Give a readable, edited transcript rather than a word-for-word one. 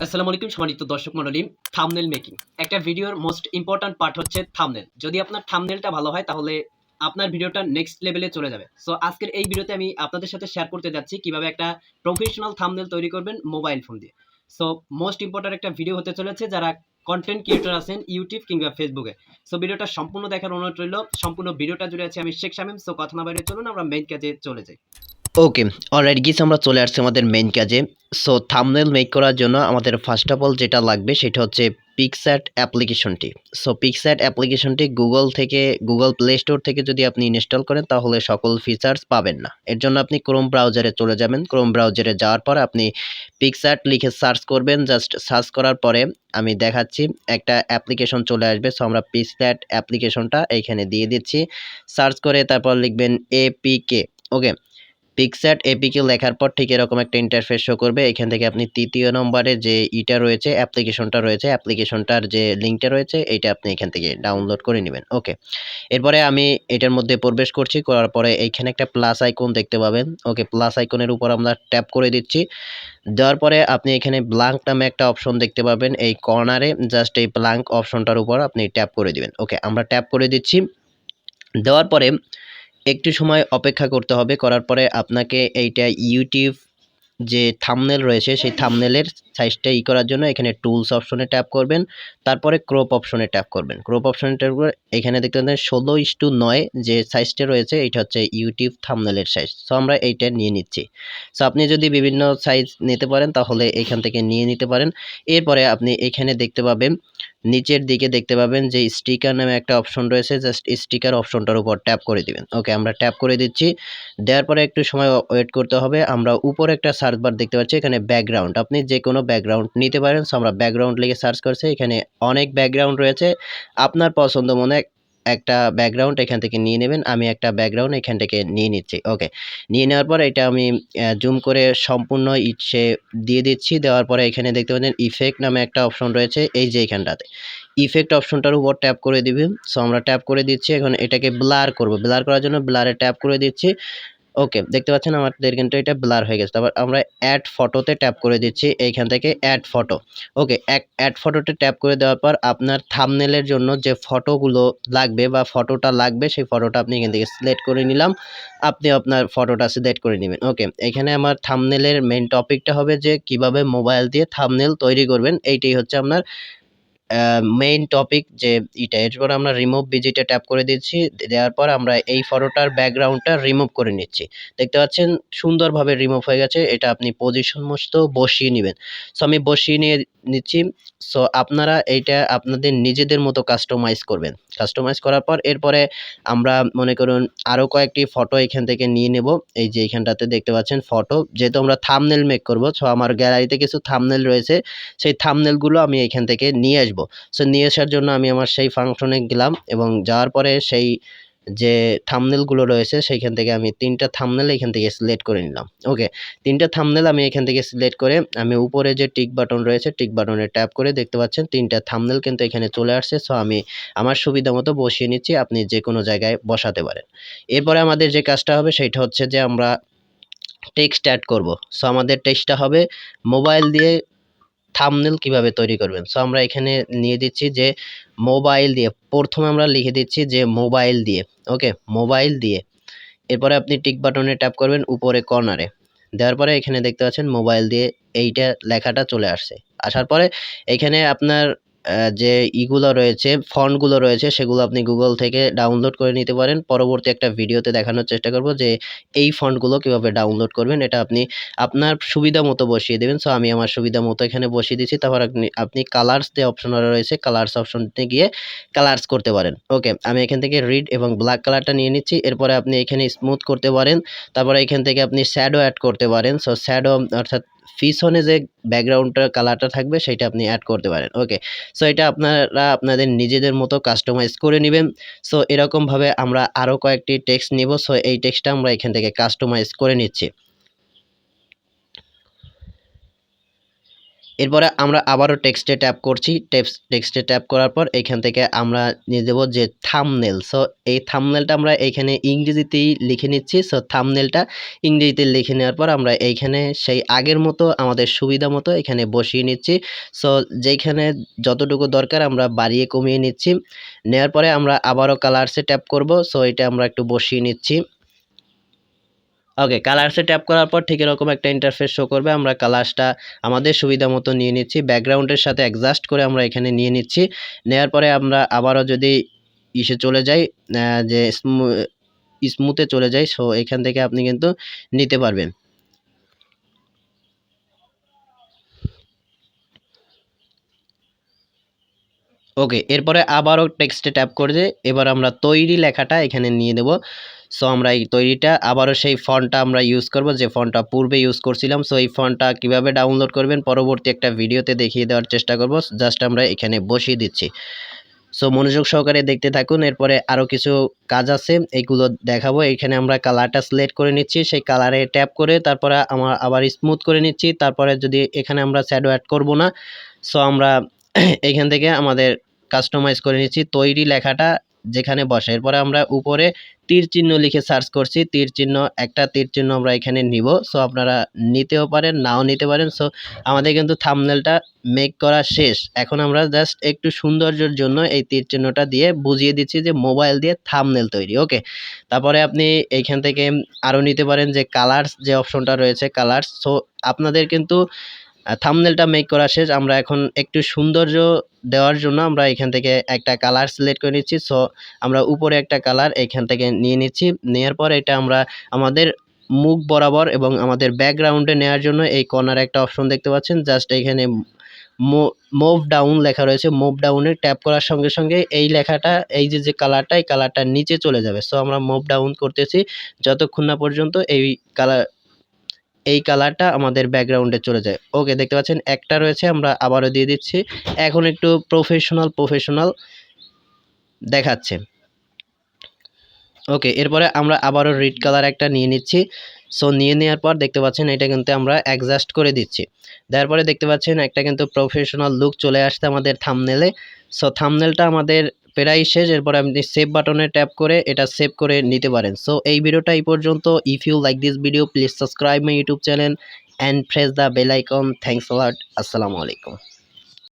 আসসালামু আলাইকুম সম্মানিত দর্শক মণ্ডলী। থাম্বনেল মেকিং একটা ভিডিওর মোস্ট ইম্পোর্টেন্ট পার্ট হচ্ছে থাম্বনেল। যদি আপনার থাম্বনেলটা ভালো হয় তাহলে আপনার ভিডিওটা নেক্সট লেভেলে চলে যাবে। সো আজকের এই ভিডিওতে আমি আপনাদের সাথে শেয়ার করতে যাচ্ছি কিভাবে একটা প্রফেশনাল থাম্বনেল তৈরি করবেন মোবাইল ফোন দিয়ে। সো মোস্ট ইম্পোর্টেন্ট একটা ভিডিও হতে চলেছে যারা কন্টেন্ট ক্রিয়েটর আছেন ইউটিউব কিংবা ফেসবুকে। সো ভিডিওটা সম্পূর্ণ দেখার অনুরোধ রইল। সম্পূর্ণ ভিডিওটা জুড়ে আছি আমি শেখ শামীম। সো কথা না বাড়িয়ে চলুন আমরা মেইন কাজে চলে যাই। ওকে, অলরাইট গিস আমরা চলে আসছি আমাদের মেইন কাজে। সো থাম্বনেল মেক করার জন্য আমাদের ফার্স্ট অফ অল যেটা লাগবে সেটা হচ্ছে পিক্সআর্ট অ্যাপ্লিকেশনটি। সো পিক্সআর্ট অ্যাপ্লিকেশনটি গুগল প্লে স্টোর থেকে যদি আপনি ইনস্টল করেন তাহলে সকল ফিচার্স পাবেন না। এর জন্য আপনি ক্রোম ব্রাউজারে চলে যাবেন। ক্রোম ব্রাউজারে যাওয়ার পর আপনি পিক্সআর্ট লিখে সার্চ করবেন। জাস্ট সার্চ করার পরে আমি দেখাচ্ছি একটা অ্যাপ্লিকেশন চলে আসবে। সো আমরা পিক্সআর্ট অ্যাপ্লিকেশনটা এইখানে দিয়ে দিচ্ছি। সার্চ করে তারপর লিখবেন এপিকে। ওকে, পিক্সআর্ট এপিকে লেখার পর ঠিক এরকম একটা ইন্টারফেস শো করবে। এখান থেকে আপনি তৃতীয় নম্বরে যে ইটা রয়েছে অ্যাপ্লিকেশনটা রয়েছে, অ্যাপ্লিকেশনটার যে লিঙ্কটা রয়েছে এইটা আপনি এখান থেকে ডাউনলোড করে নেবেন। ওকে, এরপরে আমি এটার মধ্যে প্রবেশ করছি। করার পরে এইখানে একটা প্লাস আইকন দেখতে পাবেন। ওকে, প্লাস আইকনের উপর আমরা ট্যাপ করে দিচ্ছি। দেওয়ার পরে আপনি এখানে ব্ল্যাঙ্ক নামে একটা অপশন দেখতে পাবেন এই কর্নারে। জাস্ট এই ব্ল্যাঙ্ক অপশনটার উপর আপনি ট্যাপ করে দিবেন। ওকে, আমরা ট্যাপ করে দিচ্ছি। দেওয়ার পরে একটু সময় অপেক্ষা করতে হবে। করার পরে আপনাকে এইটা ইউটিউব যে থাম্বনেল রয়েছে সেই থাম্বনেলের সাইজটা করার জন্য এখানে টুলস অপশনে ট্যাপ করবেন। তারপরে ক্রপ অপশনে ট্যাপ করবেন। ক্রপ অপশনে ট্যাপ করে এখানে দেখতে পাচ্ছেন 16:9 যে সাইজটা রয়েছে এটা হচ্ছে ইউটিউব থাম্বনেলের সাইজ। সো আমরা এইটা নিয়ে নিচ্ছি। সো আপনি যদি বিভিন্ন সাইজ নিতে পারেন তাহলে এখান থেকে নিয়ে নিতে পারেন। এরপরে আপনি এখানে দেখতে পাবেন নিচের দিকে দেখতে পাবেন যে স্টিকার নামে একটা অপশন রয়েছে। জাস্ট স্টিকার অপশনটার উপর ট্যাপ করে দিবেন। ওকে, আমরা ট্যাপ করে দিচ্ছি। দেওয়ার পরে একটু সময় ওয়েট করতে হবে। আমরা উপরে একটা সার্চ বার দেখতে পাচ্ছি, এখানে ব্যাকগ্রাউন্ড আপনি যে কোনো ব্যাকগ্রাউন্ড নিতে পারেন। সো আমরা ব্যাকগ্রাউন্ড লিখে সার্চ করছি। এখানে অনেক ব্যাকগ্রাউন্ড রয়েছে, আপনার পছন্দ মনে একটা ব্যাকগ্রাউন্ড এখান থেকে নিয়ে নেবেন। আমি একটা ব্যাকগ্রাউন্ড এখান থেকে নিয়ে নিচ্ছি। ওকে, নিয়ে নেওয়ার পর এটা আমি জুম করে সম্পূর্ণ ইচ্ছে দিয়ে দিচ্ছি। দেওয়ার পরে এখানে দেখতে পাচ্ছেন ইফেক্ট নামে একটা অপশন রয়েছে, এই যে এখানটাতে ইফেক্ট অপশনটার উপর ট্যাপ করে দিবেন। সো আমরা ট্যাপ করে দিচ্ছি। এখন এটাকে ব্লার করব। ব্লার করার জন্য ব্লারে ট্যাপ করে দিচ্ছি। ওকে, দেখতে পাচ্ছেন আমাদের কিন্তু এটা ব্লার হয়ে গেছে। তারপর আমরা অ্যাড ফটোতে ট্যাপ করে দিচ্ছি এইখান থেকে অ্যাড ফটো। ওকে, অ্যাড ফটোতে ট্যাপ করে দেওয়ার পর আপনার থাম্বনেলের জন্য যে ফটোগুলো লাগবে বা ফটোটা লাগবে সেই ফটোটা আপনি এখান থেকে সিলেক্ট করে নিলাম। আপনি আপনার ফটোটা সিলেক্ট করে নেবেন। ওকে, এখানে আমার থাম্বনেলের মেইন টপিকটা হবে যে কিভাবে মোবাইল দিয়ে থাম্বনেল তৈরি করবেন। এইটাই হচ্ছে আপনার মেইন টপিক যে এটা। এরপর আমরা রিমুভ ভিজিটে ট্যাপ করে দিচ্ছি। দেওয়ার পর আমরা এই ফটোটার ব্যাকগ্রাউন্ডটা রিমুভ করে নিচ্ছি। দেখতে পাচ্ছেন সুন্দরভাবে রিমুভ হয়ে গেছে। এটা আপনি পজিশন মতো বসিয়ে নেবেন। সো আমি বসিয়ে নিয়ে নিচ্ছি। সো আপনারা এইটা আপনাদের নিজেদের মতো কাস্টমাইজ করবেন। কাস্টমাইজ করার পর এরপরে আমরা মনে করুন আরও কয়েকটি ফটো এখান থেকে নিয়ে নেব। এই যে এখানটাতে দেখতে পাচ্ছেন ফটো, যেহেতু আমরা থাম্বনেল মেক করব। সো আমার গ্যালারিতে কিছু থাম্বনেল রয়েছে, সেই থাম্বনেলগুলো আমি এখান থেকে নিয়ে আসবো। সো নিয়ে আসার জন্য আমি আমার সেই ফাংশনে গেলাম এবং যাওয়ার পরে সেই যে থাম্বনেলগুলো রয়েছে সেইখান থেকে আমি 3টা থাম্বনেল এখান থেকে সিলেক্ট করে নিলাম। ওকে, 3টা থাম্বনেল আমি এখান থেকে সিলেক্ট করে আমি উপরে যে টিক বাটন রয়েছে টিক বাটনে ট্যাপ করে দেখতে পাচ্ছেন 3টা থাম্বনেল কিন্তু এখানে চলে আসছে। সো আমি আমার সুবিধা মতো বসিয়ে নিচ্ছি, আপনি যে কোনো জায়গায় বসাতে পারেন। এরপরে আমাদের যে কাজটা হবে সেটা হচ্ছে যে আমরা টেক্সট অ্যাড করব। সো আমাদের টেক্সটটা হবে মোবাইল দিয়ে থাম্বনেল কিভাবে তৈরি করবেন। সো আমরা এখানে নিয়ে দিচ্ছি যে মোবাইল দিয়ে, প্রথমে আমরা লিখে দিচ্ছি যে মোবাইল দিয়ে। ওকে, মোবাইল দিয়ে। এরপরে আপনি টিক বাটনে ট্যাপ করবেন উপরে কর্নারে। দেওয়ার পরে এখানে দেখতে পাচ্ছেন মোবাইল দিয়ে এইটা লেখাটা চলে আসছে। আসার পরে এখানে আপনার যে ইগুলো রয়েছে ফন্টগুলো রয়েছে সেগুলো আপনি গুগল থেকে ডাউনলোড করে নিতে পারেন। পরবর্তী একটা ভিডিওতে দেখানোর চেষ্টা করব যে এই ফন্টগুলো কিভাবে ডাউনলোড করবেন। এটা আপনি আপনার সুবিধা মতো বসিয়ে দেবেন। সো আমি আমার সুবিধা মতো এখানে বসিয়ে দিচ্ছি। তারপর আপনি কালার্স যে অপশন রয়েছে কালার্স অপশনতে গিয়ে কালার্স করতে পারেন। ওকে, আমি এখান থেকে রেড এবং ব্ল্যাক কালারটা নিয়ে নিচ্ছি। এরপরে আপনি এখানে স্মুথ করতে পারেন। তারপরে এখান থেকে আপনি শ্যাডো অ্যাড করতে পারেন। সো শ্যাডো অর্থাৎ পিছনে যে ব্যাকগ্রাউন্ডটার কালারটা থাকবে সেটা আপনি অ্যাড করতে পারেন। ওকে, সো এটা আপনারা আপনাদের নিজেদের মতো কাস্টমাইজ করে নেবেন। সো এরকমভাবে আমরা আরও কয়েকটি টেক্সট নিব। সো এই টেক্সটটা আমরা এখান থেকে কাস্টমাইজ করে নিচ্ছি। এরপরে আমরা আবারও টেক্সটে ট্যাপ করছি। টেক্সটে ট্যাপ করার পর এখান থেকে আমরা নিয়ে যাব যে থাম্বনেল। সো এই থাম্বনেলটা আমরা এইখানে ইংরেজিতেই লিখে নিচ্ছি। সো থাম্বনেলটা ইংরেজিতে লিখে নেওয়ার পর আমরা এইখানে সেই আগের মতো আমাদের সুবিধা মতো এখানে বসিয়ে নিচ্ছি। সো যেইখানে যতটুকু দরকার আমরা বাড়িয়ে কমিয়ে নিচ্ছি। নেওয়ার পরে আমরা আবারও কালার্সে ট্যাপ করব। সো এটা আমরা একটু বসিয়ে নিচ্ছি। ওকে, কালার্সে ট্যাপ করার পর ঠিক এরকম একটা ইন্টারফেস শো করবে। আমরা কালার্সটা আমাদের সুবিধা মতো নিয়ে নিচ্ছি। ব্যাকগ্রাউন্ডের সাথে অ্যাডজাস্ট করে আমরা এখানে নিয়ে নিচ্ছি। নেওয়ার পরে আমরা আবারও যদি ইসে চলে যাই, যে স্মুথে চলে যাই, সো এখান থেকে আপনি কিন্তু নিতে পারবেন। ওকে, এরপরে আবারও টেক্সটে ট্যাপ করে দিয়ে এবার আমরা তৈরি লেখাটা এখানে নিয়ে দেব। সো আমরা এই তৈরিটা আবারও সেই ফন্টটা আমরা ইউজ করব যে ফন্টটা পূর্বে ইউজ করছিলাম। সো এই ফন্টটা কিভাবে ডাউনলোড করবেন পরবর্তী একটা ভিডিওতে দেখিয়ে দেওয়ার চেষ্টা করব। জাস্ট আমরা এখানে বসিয়ে দিচ্ছি। সো মনোযোগ সহকারে দেখতে থাকুন। এরপরে আরও কিছু কাজ আছে, এইগুলো দেখাবো। এখানে আমরা কালারটা সিলেক্ট করে নিচ্ছি, সেই কালারে ট্যাপ করে তারপরে আবার স্মুথ করে নিচ্ছি। তারপরে যদি এখানে আমরা শ্যাডো অ্যাড করব না, সো আমরা এখান থেকে আমাদের কাস্টমাইজ করে নিচ্ছি তৈরি লেখাটা যেখানে বসে। এরপরে আমরা উপরে তীর চিহ্ন লিখে সার্চ করছি, একটা তীর চিহ্ন আমরা এখানে নিব। সো আপনারা নিতেও পারেন, নাও নিতে পারেন। সো আমাদের কিন্তু থাম্বনেলটা মেক করা শেষ। এখন আমরা জাস্ট একটু সৌন্দর্যের জন্য এই তীর চিহ্নটা দিয়ে বুঝিয়ে দিচ্ছি যে মোবাইল দিয়ে থাম্বনেল তৈরি। ওকে, তারপরে আপনি এইখান থেকে আরও নিতে পারেন যে কালার্স যে অপশনটা রয়েছে কালার্স। সো আপনাদের কিন্তু থাম্বনেলটা মেক করা শেষ। আমরা এখন একটু সৌন্দর্য দেওয়ার জন্য আমরা এখান থেকে একটা কালার সিলেক্ট করে নিচ্ছি। সো আমরা উপরে একটা কালার এখান থেকে নিয়ে নিচ্ছি। নেওয়ার পর এটা আমরা আমাদের মুখ বরাবর এবং আমাদের ব্যাকগ্রাউন্ডে নেওয়ার জন্য এই কর্নারে একটা অপশন দেখতে পাচ্ছেন। জাস্ট এখানে মুভ ডাউন লেখা রয়েছে, মুভ ডাউনে ট্যাপ করার সঙ্গে সঙ্গে এই লেখাটা এই যে কালারটা এই কালারটা নিচে চলে যাবে। সো আমরা মুভ ডাউন করতেছি যতক্ষণ না পর্যন্ত এই কালারটা আমাদের ব্যাকগ্রাউন্ডে চলে যায়। ওকে, দেখতে পাচ্ছেন একটা রয়েছে, আমরা আবারও দিয়ে দিচ্ছি। এখন একটু প্রফেশনাল দেখাচ্ছে। ওকে, এরপরে আমরা আবারও রেড কালার একটা নিয়ে নিচ্ছি। সো নিয়ে নেওয়ার পর দেখতে পাচ্ছেন এটা কিন্তু আমরা অ্যাডজাস্ট করে দিচ্ছি। দেওয়ার পরে দেখতে পাচ্ছেন একটা কিন্তু প্রফেশনাল লুক চলে আসছে আমাদের থাম্বনেলে। সো থাম্বনেলটা আমাদের প্রায় শেষ। এরপরে আপনি সেভ বাটনে ট্যাপ করে এটা সেভ করে নিতে পারেন। সো এই ভিডিওটা এই পর্যন্ত। If you like this video please subscribe my YouTube channel and press the bell icon. Thanks a lot. আসসালামু আলাইকুম।